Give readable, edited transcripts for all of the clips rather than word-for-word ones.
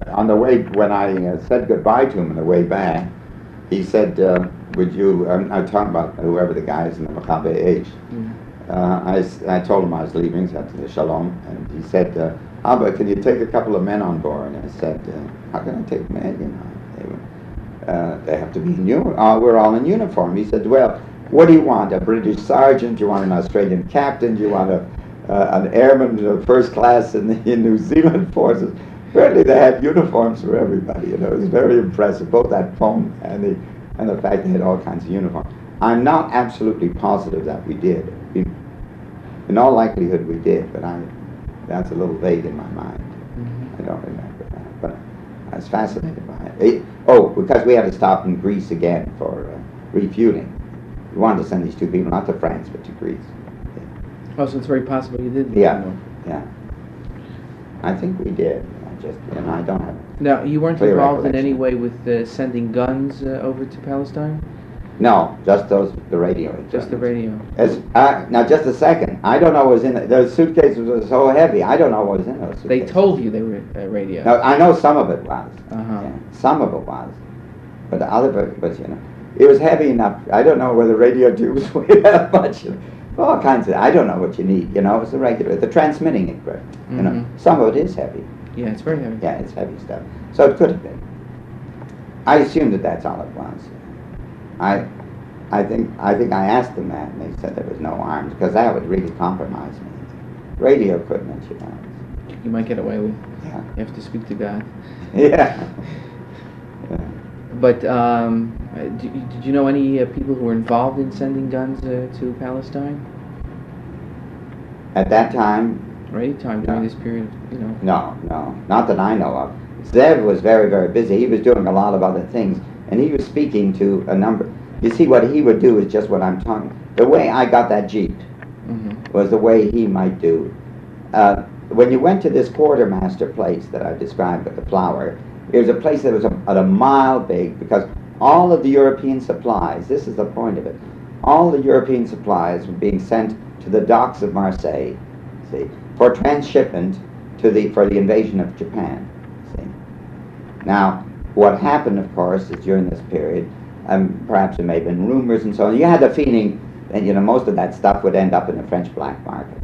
on the way, when I said goodbye to him on the way back, he said, would you, I'm talking about whoever the guy is in the Machabe age. I told him I was leaving, said to the Shalom, and he said, Abba, can you take a couple of men on board? And I said, how can I take men? You know, they have to be in uniform. Oh, we're all in uniform. He said, well, what do you want? A British sergeant? Do you want an Australian captain? Do you want an airman first class in the New Zealand forces? Apparently they had uniforms for everybody. You know, it was very impressive, both that phone and the fact they had all kinds of uniforms. I'm not absolutely positive that we did. In all likelihood we did, but that's a little vague in my mind. I don't remember that, but I was fascinated by it. Because we had to stop in Greece again for refueling. We wanted to send these two people not to France but to Greece. Oh, so it's very possible you did. Yeah. I think we did. I don't have. Now, you weren't involved in any way with sending guns over to Palestine? No, just the radio. Just the radio. Now, just a second. I don't know what was in it. Those suitcases were so heavy. I don't know what was in those suitcases. They told you they were radio. No, I know some of it was. Yeah, some of it was, but the other, but you know, it was heavy enough. I don't know whether radio tubes weighed that much. All kinds of. I don't know what you need. You know, it's the transmitting equipment. You know, some of it is heavy. Yeah, it's very heavy. Yeah, it's heavy stuff. So it could have been. I assumed that that's all it was. I think I asked them that, and they said there was no arms, because that would really compromise me. Radio equipment, you know. You might get away with. Yeah. You have to speak to God. Yeah. But did you know any people who were involved in sending guns to Palestine? At that time. Or any time during this period, you know. No, not that I know of. Zev was very, very busy. He was doing a lot of other things, and he was speaking to a number. You see, what he would do is just what I'm talking. The way I got that Jeep was the way he might do. When you went to this quartermaster place that I described with the flour, it was a place that was at a mile big, because all of the European supplies, this is the point of it, all the European supplies were being sent to the docks of Marseille, see, for transshipment for the invasion of Japan. See. Now, what happened, of course, is during this period, perhaps there may have been rumors and so on. You had the feeling that, you know, most of that stuff would end up in the French black market.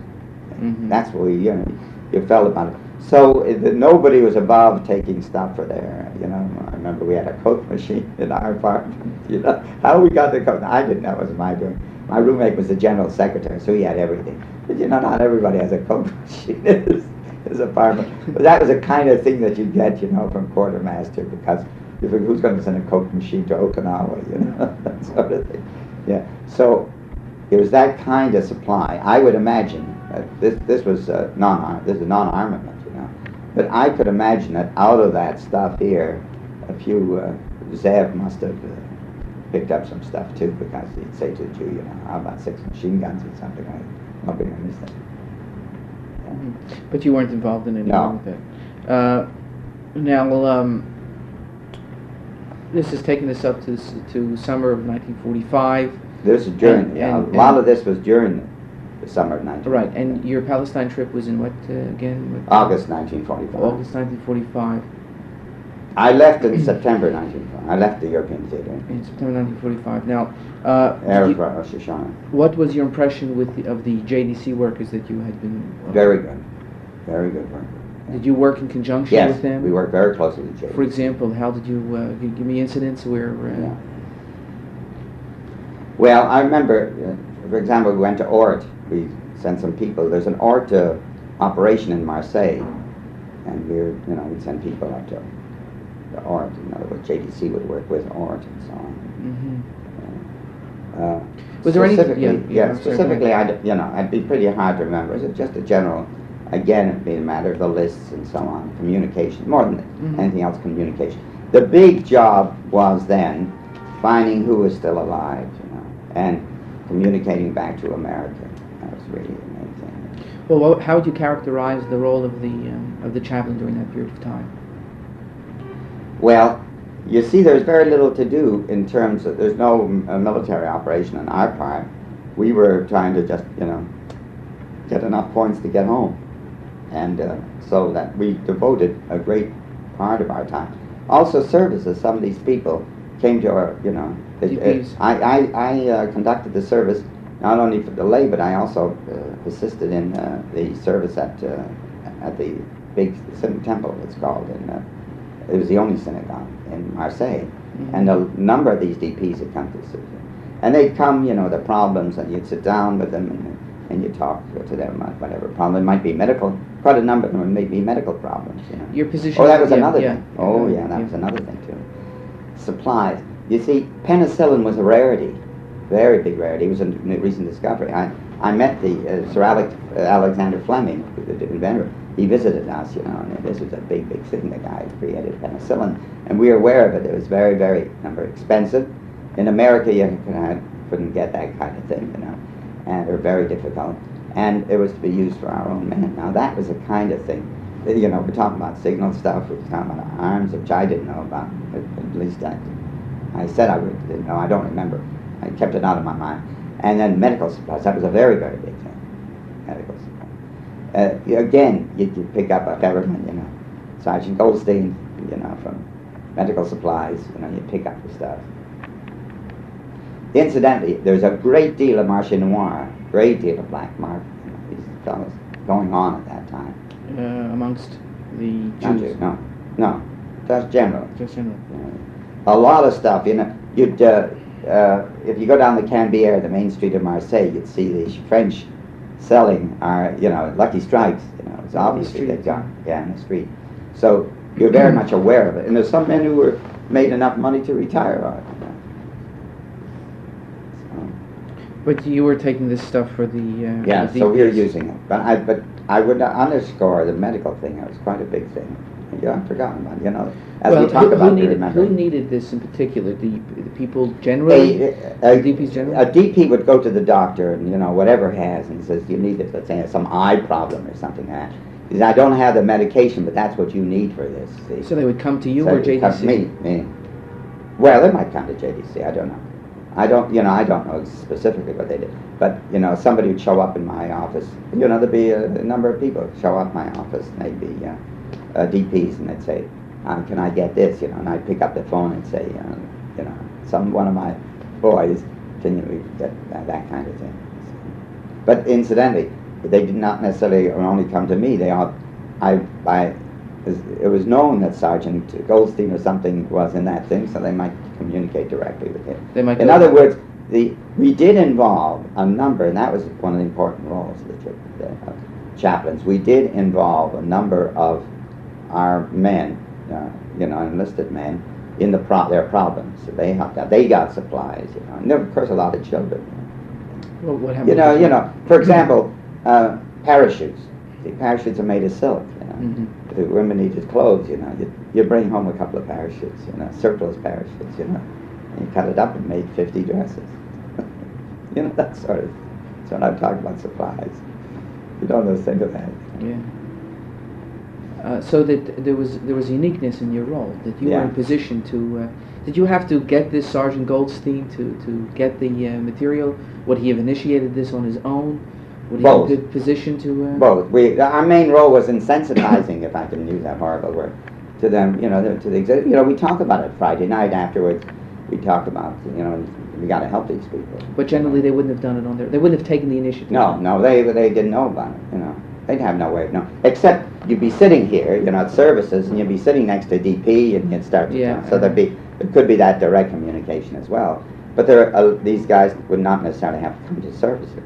That's what you felt about it. So nobody was above taking stuff for there. You know, I remember we had a Coke machine in our apartment. You know, how we got the Coke, I didn't know. It was my doing. My roommate was the general secretary, so he had everything. But you know, not everybody has a Coke machine in his apartment. But that was the kind of thing that you get, you know, from quartermaster, because you figure, who's going to send a Coke machine to Okinawa, you know, that sort of thing. Yeah. So it was that kind of supply. I would imagine that this was non-armament, you know. But I could imagine that out of that stuff here, a few Zev must have picked up some stuff too, because he'd say to the Jew, you know, how about 6 machine guns or something? Nobody understood. Yeah. But you weren't involved in any of that. Now, this has taken us up to summer of 1945. This is during, a lot of this was during the summer of 1945. Right, and your Palestine trip was in what, again? August 1945. August 1945. I left in September 1945. I left the European theater. In September 1945. Now, what was your impression of the JDC workers that you had been... Very good. Very good work. Did you work in conjunction with them? Yes, we worked very closely with JDC. For example, how did you give me incidents where... Well, I remember, for example, we went to Ort. We sent some people. There's an Ort operation in Marseille, and we'd send people up to the Ort. In other words, JDC would work with Ort and so on. Was there anything? Specifically, I'd be pretty hard to remember. It's just a general. Again, it'd be a matter of the lists and so on, communication, more than anything else, communication. The big job was then finding who was still alive, you know, and communicating back to America. That was really the main thing. Well, how would you characterize the role of the chaplain during that period of time? Well, you see, there's very little to do in terms of, there's no military operation on our part. We were trying to just, you know, get enough points to get home. And so that we devoted a great part of our time. Also services. Some of these people came to our, I conducted the service not only for the lay, but I also assisted in the service at the big temple, it's called. It was the only synagogue in Marseille. Mm-hmm. And a number of these DPs had come to see me. And they'd come, the problems, and you'd sit down with them and you talk to them about whatever problem. It might be medical, quite a number of them may be medical problems. Your position... Oh, that was another thing. Oh, yeah, that was another thing, too. Supplies. You see, penicillin was a rarity, very big rarity. It was a recent discovery. I met the Sir Alexander Fleming, the inventor. He visited us, and this was a big, big thing. The guy created penicillin, and we were aware of it. It was very, very, expensive. In America, you couldn't get that kind of thing, and they were very difficult. And it was to be used for our own men. Now, that was the kind of thing. We're talking about signal stuff. We're talking about arms, which I didn't know about. At least I said I didn't know. I don't remember. I kept it out of my mind. And then medical supplies. That was a very, very big thing. Medical supplies. Again, you pick up a Herman, Sergeant Goldstein, from medical supplies, you pick up the stuff. Incidentally, there's a great deal of marché noir, great deal of black market, these fellows going on at that time. Amongst the Jews? No, just general. Just general. A lot of stuff, you'd, if you go down the Cambière, the main street of Marseille, you'd see the French selling our, Lucky Strikes, it's obviously they've got, in the street. So you're very much aware of it. And there's some men who were made enough money to retire on it. But you were taking this stuff for the so we were using it. But I would underscore the medical thing. It was quite a big thing. I've forgotten about it. As we talk about it, remember. Who needed this in particular? The people generally? DPs generally? A DP would go to the doctor and, whatever has, and he says, you need it, let's say, some eye problem or something like that. He says, I don't have the medication, but that's what you need for this. See? So they would come to you or JDC? Me. Well, they might come to JDC, I don't know. I don't know specifically what they did. But, somebody would show up in my office. There'd be a number of people show up in my office, and they'd be DPs, and they'd say, can I get this, and I'd pick up the phone and say, one of my boys, can you get that kind of thing. But incidentally, they did not necessarily only come to me. It was known that Sergeant Goldstein or something was in that thing, so they might communicate directly with him. In other words, we did involve a number, and that was one of the important roles of the chaplains. We did involve a number of our men, enlisted men, in their problems. So they helped out. They got supplies, and there were, of course, a lot of children. Well, what happened? For example, parachutes. The parachutes are made of silk. Mm-hmm. If the women needed clothes, you bring home a couple of parachutes, surplus parachutes, and you cut it up and made 50 dresses. That sort of. That's what I'm talking about, supplies. You don't know, think of that. Yeah. So that there was uniqueness in your role, that you were in position to. Did you have to get this Sergeant Goldstein to get the material? Would he have initiated this on his own? Would he have a good position to... Both. Our main role was insensitizing, if I can use that horrible word, to them, to the we talk about it Friday night afterwards. We talk about, we got to help these people. But generally they wouldn't have done it on their... They wouldn't have taken the initiative. No, they didn't know about it, They'd have no way of knowing. Except you'd be sitting here, at services, and you'd be sitting next to DP, and you'd start to talk. So there could be that direct communication as well. But these guys would not necessarily have to come to services,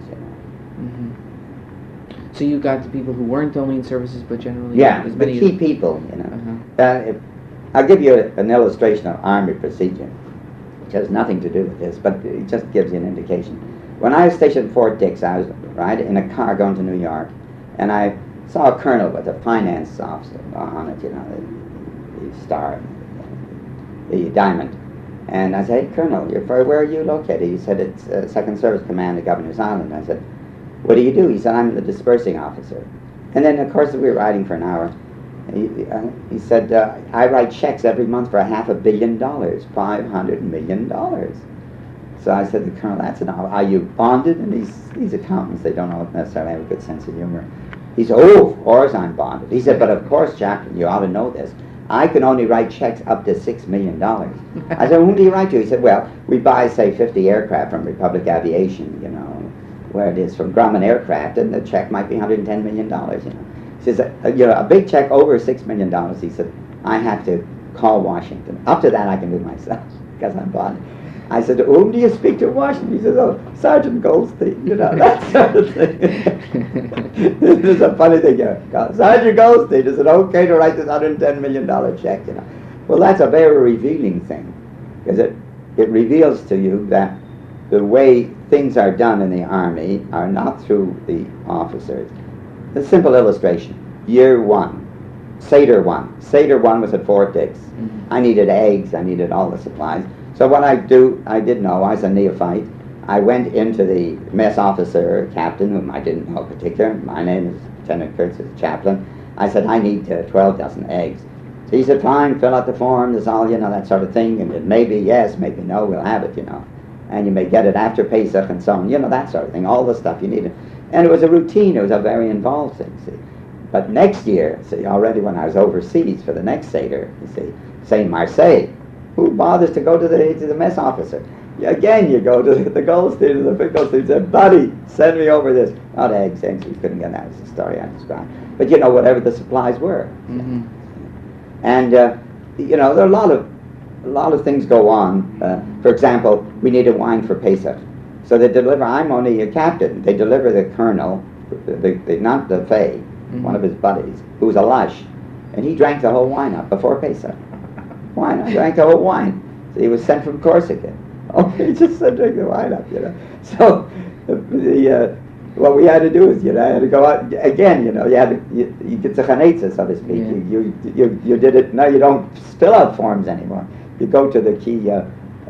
Mm-hmm. So you got the people who weren't only in services, but generally... the key people, I'll give you an illustration of Army procedure, which has nothing to do with this, but it just gives you an indication. When I was stationed at Fort Dix, I was in a car going to New York, and I saw a colonel with a finance officer on it, the star, the diamond. And I said, hey, Colonel, where are you located? He said, it's Second Service Command of Governor's Island. I said, what do you do? He said, I'm the dispersing officer. And then, of course, we were riding for an hour. He said, I write checks every month for $500 million, $500 million. So I said to the Colonel, that's enough. Are you bonded? And these accountants, they don't necessarily have a good sense of humor. He said, oh, of course I'm bonded. He said, but of course, Chaplain, you ought to know this. I can only write checks up to $6 million. I said, whom do you write to? He said, well, we buy, say, 50 aircraft from Republic Aviation, you know, where it is from Grobman Aircraft, and the check might be $110 million, you know. He says, you know, a big check over $6 million, he said, I have to call Washington. Up to that I can do myself, because I'm bought it. I said, whom do you speak to in Washington? He says, oh, Sergeant Goldstein, you know, that sort of thing. This is a funny thing, you know. Sergeant Goldstein, is it okay to write this $110 million check, you know? Well, that's a very revealing thing, because it reveals to you that the way things are done in the Army are not through the officers. A simple illustration. Year 1, Seder 1. Seder 1 was at Fort Dix. I needed eggs, I needed all the supplies. So what I did know, I was a neophyte. I went into the mess officer, captain, whom I didn't know particular. My name is Lieutenant Kertzer, chaplain. I said, I need 12 dozen eggs. So he said, fine, fill out the form, there's all, you know, that sort of thing. And it may be yes, maybe no, we'll have it, you know. And you may get it after Pesach and so on, you know, that sort of thing, all the stuff you needed. And it was a routine, it was a very involved thing, see. But next year, see, already when I was overseas for the next Seder, you see, say Marseille, who bothers to go to the mess officer? Again, you go to the Goldstein, the big Goldstein, said, buddy, send me over this. Not eggs, we couldn't get that, it's the story I described. But you know, whatever the supplies were. And, you know, there are a lot of things go on. For example, we needed wine for Pesach. So they deliver, I'm only a captain, they deliver the colonel, not the Fay, one of his buddies, who was a lush, and he drank the whole wine up before Pesach. Wine, I drank the whole wine. So he was sent from Corsica. Oh, he just said drink the wine up, you know. So what we had to do is, you know, I had to go out again, you know, you get the chanetza, so to speak. Yeah. You did it. Now you don't fill out forms anymore. You go to the key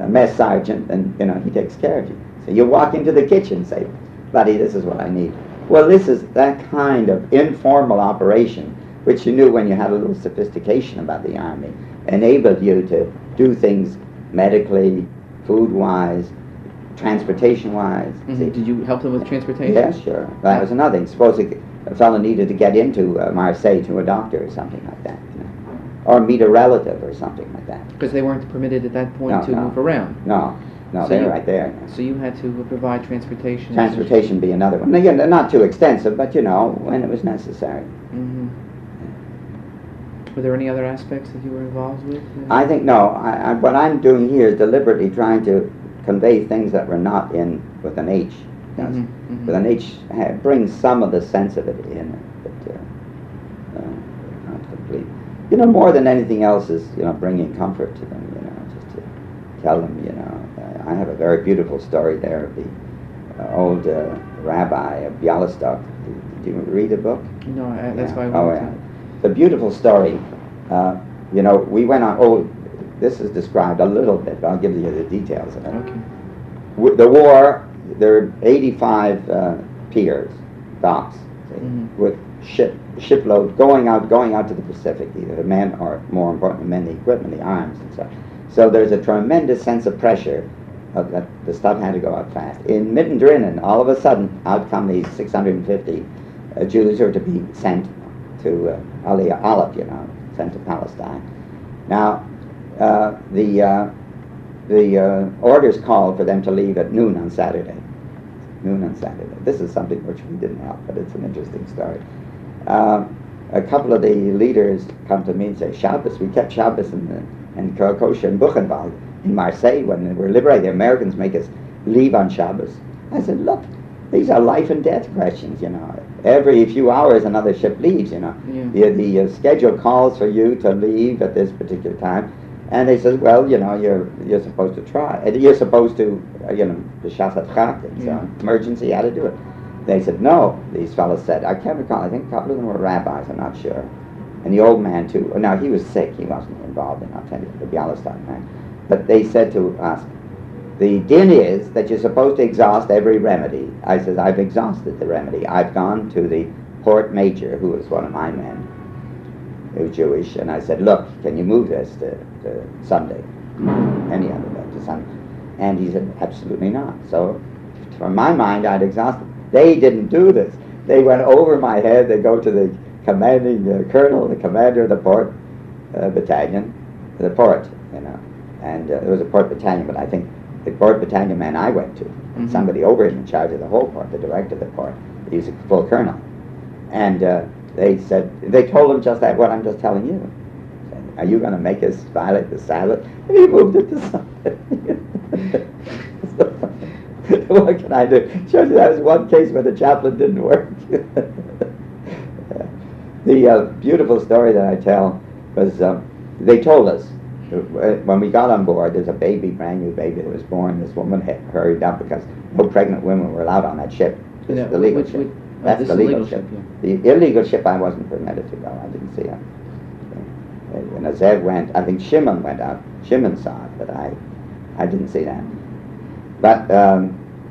mess sergeant, and you know he takes care of you. So you walk into the kitchen and say, buddy, this is what I need. Well, this is that kind of informal operation, which you knew when you had a little sophistication about the Army, enabled you to do things medically, food-wise, transportation-wise. Did you help them with transportation? Yes, sure. That was another thing. Suppose a fellow needed to get into Marseille to a doctor or something like that, you know, or meet a relative or something like that. Because they weren't permitted at that point to move around. No, so they're right there. So you had to provide transportation. Transportation be another one. Again, they're not too extensive, but you know, when it was necessary. Were there any other aspects that you were involved with? I think no. What I'm doing here is deliberately trying to convey things that were not in with an H. With an H brings some of the sense of it in, but not complete. You know, more than anything else is, you know, bringing comfort to them. You know, just to tell them, you know, I have a very beautiful story there of the old rabbi of Bialystok. Did you read the book? No, that's why I wanted to. It's a beautiful story. You know, we went on, this is described a little bit, but I'll give you the details of it. Okay. The war, there are 85 piers, docks, with shipload going out to the Pacific, either the men or, more importantly, men, the equipment, the arms and such. So there's a tremendous sense of pressure that the stuff had to go out fast. In Mittendrin, all of a sudden, out come these 650 Jews who are to be sent to Aliyah Aleph, you know, sent to Palestine. Now, the orders called for them to leave at noon on Saturday. This is something which we didn't help, but it's an interesting story. A couple of the leaders come to me and say, Shabbos, we kept Shabbos and kosher in Buchenwald in Marseille when we were liberated. The Americans make us leave on Shabbos. I said, look, these are life and death questions, you know. Every few hours another ship leaves, you know. Yeah. The schedule calls for you to leave at this particular time. And they said, well, you know, you're supposed to try. You're supposed to, you know, the shasat chak, it's emergency, you had to do it. They said, no, these fellows said. I can't recall, I think a couple of them were rabbis, I'm not sure. And the old man, too. Now, he was sick, he wasn't involved in, I'll tell you, the Bialystok man. But they said to us, the din is that you're supposed to exhaust every remedy. I said, I've exhausted the remedy. I've gone to the port major, who was one of my men, who was Jewish, and I said, look, can you move this to Sunday? Any other day to Sunday? And he said, absolutely not. So, from my mind, I'd exhausted. They didn't do this. They went over my head. They go to the commanding colonel, the commander of the port, battalion, the port, you know, and there was a port battalion, but I think the port battalion man I went to, somebody over him in charge of the whole port, the director of the port, he was a full colonel, and they said, they told him just that, what I'm just telling you. Said, are you going to make us violate the Sabbath? And he moved it to Sunday. What can I do? Shows you that was one case where the chaplain didn't work. The beautiful story that I tell was they told us when we got on board, there's a baby, brand new baby that was born. This woman had hurried up because no pregnant women were allowed on that ship. This is the legal ship. That's the legal ship. Yeah. The illegal ship I wasn't permitted to go. I didn't see her. And Zev went, I think Shimon went out. Shimon saw it, but I didn't see that. But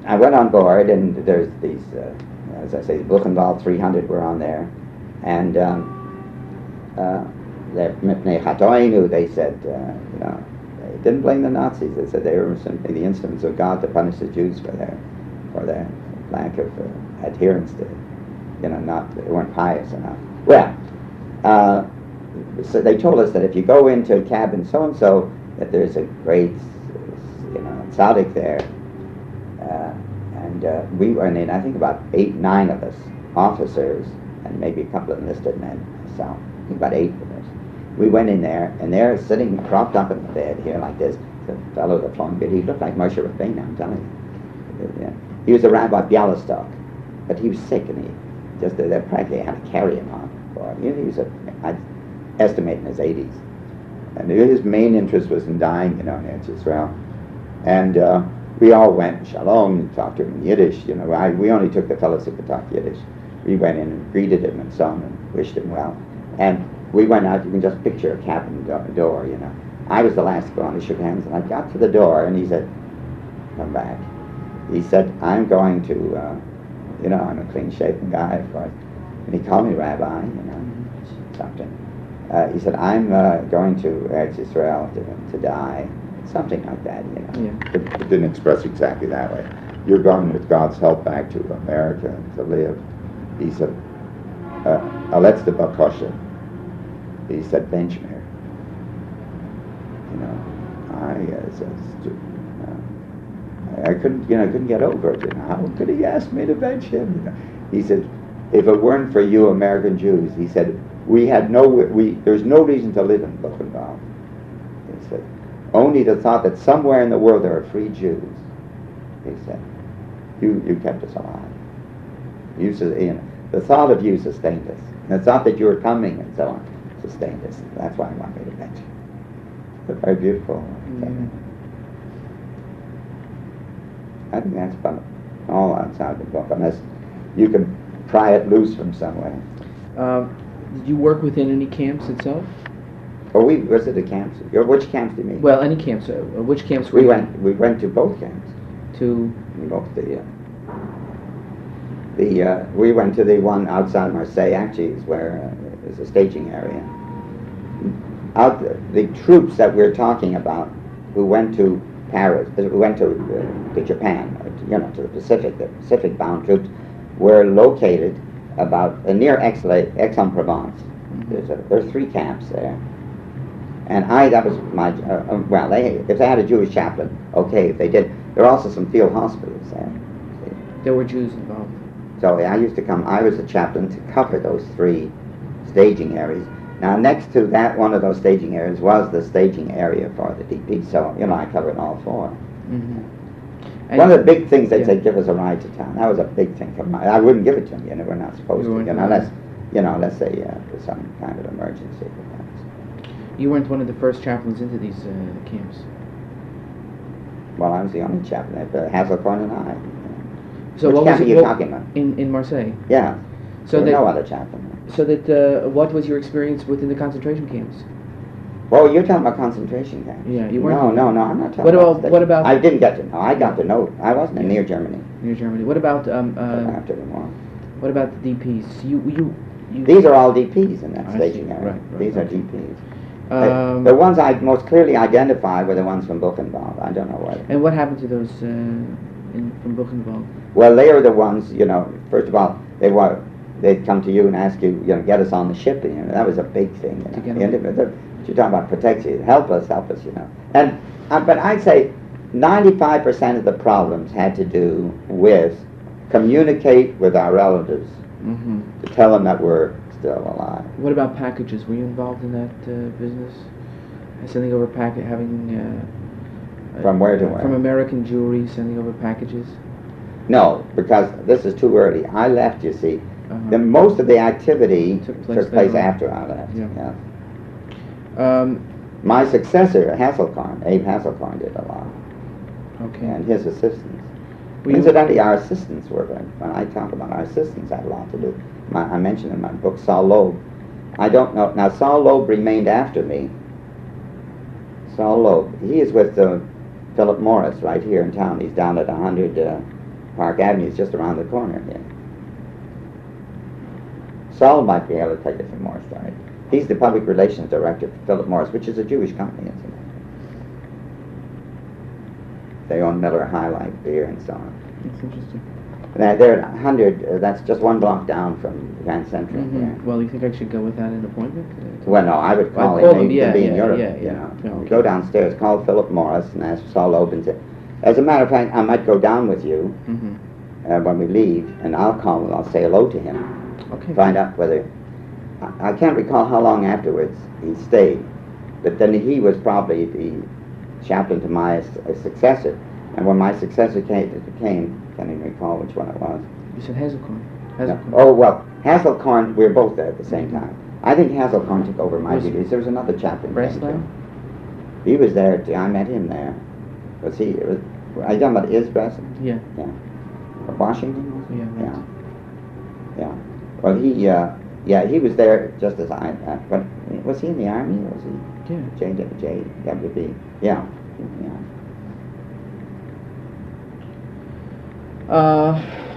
I went on board, and there's these, as I say, the Buchenwald 300 were on there, and they said, you know, they didn't blame the Nazis. They said they were simply the instruments of God to punish the Jews for their lack of adherence to, you know, they weren't pious enough. Well, so they told us that if you go into cabin so-and-so, that there's a great, you know, tzaddik there. And we were in, I think about 8, 9 of us, officers, and maybe a couple of enlisted men, so I think about 8 of us. We went in there, and they're sitting propped up in the bed here like this. The fellow with the flowing beard, he looked like Moshe Rabbeinu, I'm telling you. He was a Rabbi Bialystok, but he was sick, and they practically had to carry him on. He was, I'd estimate, in his 80s. And his main interest was in dying, you know, in Eretz Yisrael. And we all went, shalom, and talked to him in Yiddish. You know, we only took the fellows who could talk Yiddish. We went in and greeted him and so on and wished him well. And we went out, you can just picture a cabin door, you know. I was the last to go on, he shook hands, and I got to the door, and he said, come back. He said, I'm going to, you know, I'm a clean-shaven guy, of course. And he called me Rabbi, you know, something. He said, I'm going to Eretz Yisrael to die. Something like that, you know. Yeah. It didn't express exactly that way. You're going with God's help back to America to live. He said, let's the Bakosha. He said, bench me. You know, I couldn't get over it. You know, how could he ask me to bench him? You know? He said, if it weren't for you American Jews, he said, there's no reason to live in Buchenwald. He said, only the thought that somewhere in the world there are free Jews. He said, you kept us alive. You know, the thought of you sustained us. And the thought that you were coming and so on sustained us. That's why I want me to mention it. It's very beautiful. I think that's about all outside the book, unless you can pry it loose from somewhere. Did you work within any camps itself? Oh, we visited camps. Which camps do you mean? Well, any camps. Which camps were we went? We went to both camps. To both we went to the one outside Marseille. Actually, is where is a staging area. The troops that we're talking about, who went to Paris, who went to Japan, you know, to the Pacific-bound troops, were located about near Aix-en-Provence. There are 3 camps there. And that was my, if they had a Jewish chaplain, okay, if they did. There are also some field hospitals there. There were Jews involved. So I used to come, I was the chaplain to cover those 3 staging areas. Now next to that, one of those staging areas was the staging area for the DP, so, you know, I covered all 4. One of the big things they'd say, give us a ride to town. That was a big thing for I wouldn't give it to them, you know, we're not supposed to, unless they, there's some kind of emergency. You weren't one of the first chaplains into these camps. Well, I was the only chaplain. Hasselcorn and I. So which camp are you talking about? In Marseille. Yeah. So there were no other chaplain. So that what was your experience within the concentration camps? Well, you're talking about concentration camps. Yeah, you weren't. No, I'm not talking what about? I didn't get to know. I got to know. I wasn't near Germany. Near Germany. What about after the war. What about the DPs? You These are all DPs in that staging area. Right, These are DPs. The ones I most clearly identified were the ones from Buchenwald. I don't know why. And what happened to those from Buchenwald? Well, they are the ones, you know, first of all, they'd come to you and ask you, you know, get us on the ship. You know, that was a big thing. You know. You're talking about protect you. Help us, you know. And but I'd say 95% of the problems had to do with communicate with our relatives to tell them that we're still alive. What about packages? Were you involved in that business? Sending over from where to where? From American Jewelry, sending over packages? No, because this is too early. I left, you see. Most of the activity took place after I left. Yeah. My successor, Abe Hasselkorn, did a lot. Okay. And his assistants. Incidentally, our assistants were, when I talk about our assistants, had a lot to do. I mentioned in my book Saul Loeb. I don't know. Now, Saul Loeb remained after me. Saul Loeb. He is with Philip Morris right here in town. He's down at 100 Park Avenue. He's just around the corner here. Saul might be able to tell you some more stories. He's the public relations director for Philip Morris, which is a Jewish company, isn't it? They own Miller High Life beer and so on. That's interesting. They're at 100, that's just one block down from Grand Central. Well, you think I should go without an appointment? Well, no, I would call him. He can be in Europe, you know. Okay. Go downstairs, call Philip Morris and ask Saul Loeb and say, as a matter of fact, I might go down with you when we leave, and I'll call him, I'll say hello to him. Okay. Find out whether, I can't recall how long afterwards he stayed, but then he was probably the chaplain to my successor, and when my successor came, can't even recall which one it was. You said Hasselkorn. No. Oh, well, Hasselkorn, we were both there at the same time. I think Hasselkorn took over my duties. There was another chaplain. He was there, I met him there. Was he, are you talking about Breslin? Yeah. Yeah. Or Washington? Yeah. Yeah. Well, he was there just as I, but was he in the Army? Or was he? Yeah. JWB. Yeah.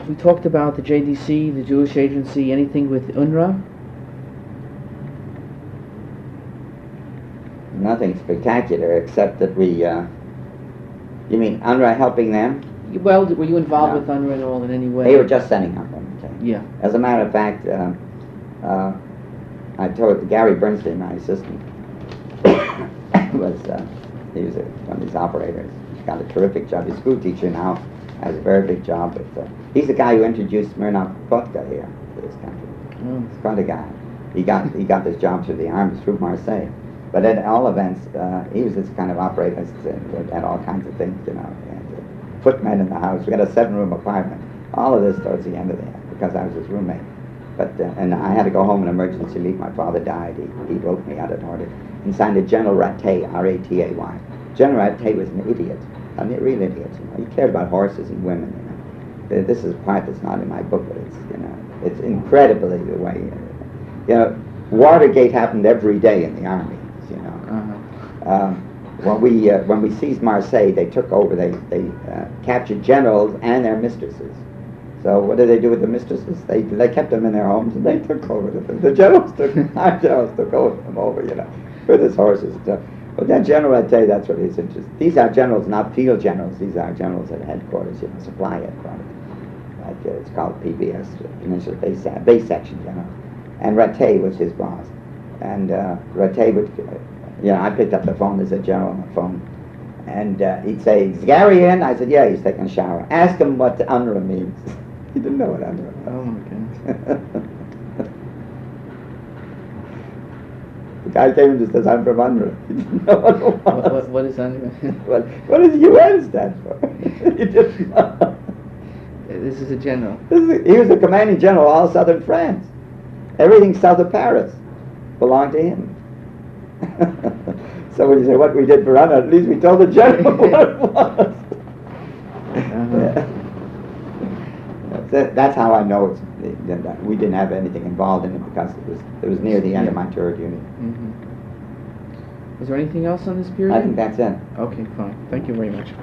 We talked about the JDC, the Jewish Agency, anything with UNRWA? Nothing spectacular except that we, you mean UNRWA helping them? Well, were you involved with UNRWA at all in any way? They were just setting up them. Yeah. As a matter of fact, I told Gary Bernstein, my assistant, he was one of these operators. He's got a terrific job. He's a school teacher now. Has a very big job. But, he's the guy who introduced Smirnoff vodka here to this country. He's quite a guy. He got this job through the army, through Marseille. But at all events, he was this kind of operator at all kinds of things, you know. And, footmen in the house. We had a 7-room apartment. All of this towards the end of the year, because I was his roommate. But and I had to go home on emergency leave. My father died. He wrote me out an order and signed a General Rattay, R-A-T-A-Y. General Rattay was an idiot. A real idiot, you know. He cared about horses and women, you know. This is a part that's not in my book, but it's, you know, it's incredibly the way, you know, Watergate happened every day in the army, you know. When we seized Marseille, they took over. They captured generals and their mistresses. So what did they do with the mistresses? They kept them in their homes and they took over them. The generals our generals took them over, you know, with his horses and stuff. But that general, I tell you, that's what he's interested. These are generals, not field generals. These are generals at headquarters, you know, supply headquarters. Like it's called PBS, Peninsula Base Section General. And Rattay was his boss. And Rattay would, you know, I picked up the phone. There's a general on the phone, and he'd say, "Is Gary in?" I said, "Yeah, he's taking a shower." Ask him what the UNRWA means. He didn't know what UNRWA meant. Oh my goodness. The guy came and just says, "I'm from UNRWA." He didn't know what it was. What is UNRWA? What does UN stand for? He didn't know. This is a general. He was the commanding general of all southern France. Everything south of Paris belonged to him. So when you say what we did for UNRWA, at least we told the general what it was. That's how I know that we didn't have anything involved in it, because it was near the end of my tour of duty. Was there anything else on this period? I think that's it. Okay, fine. Thank you very much.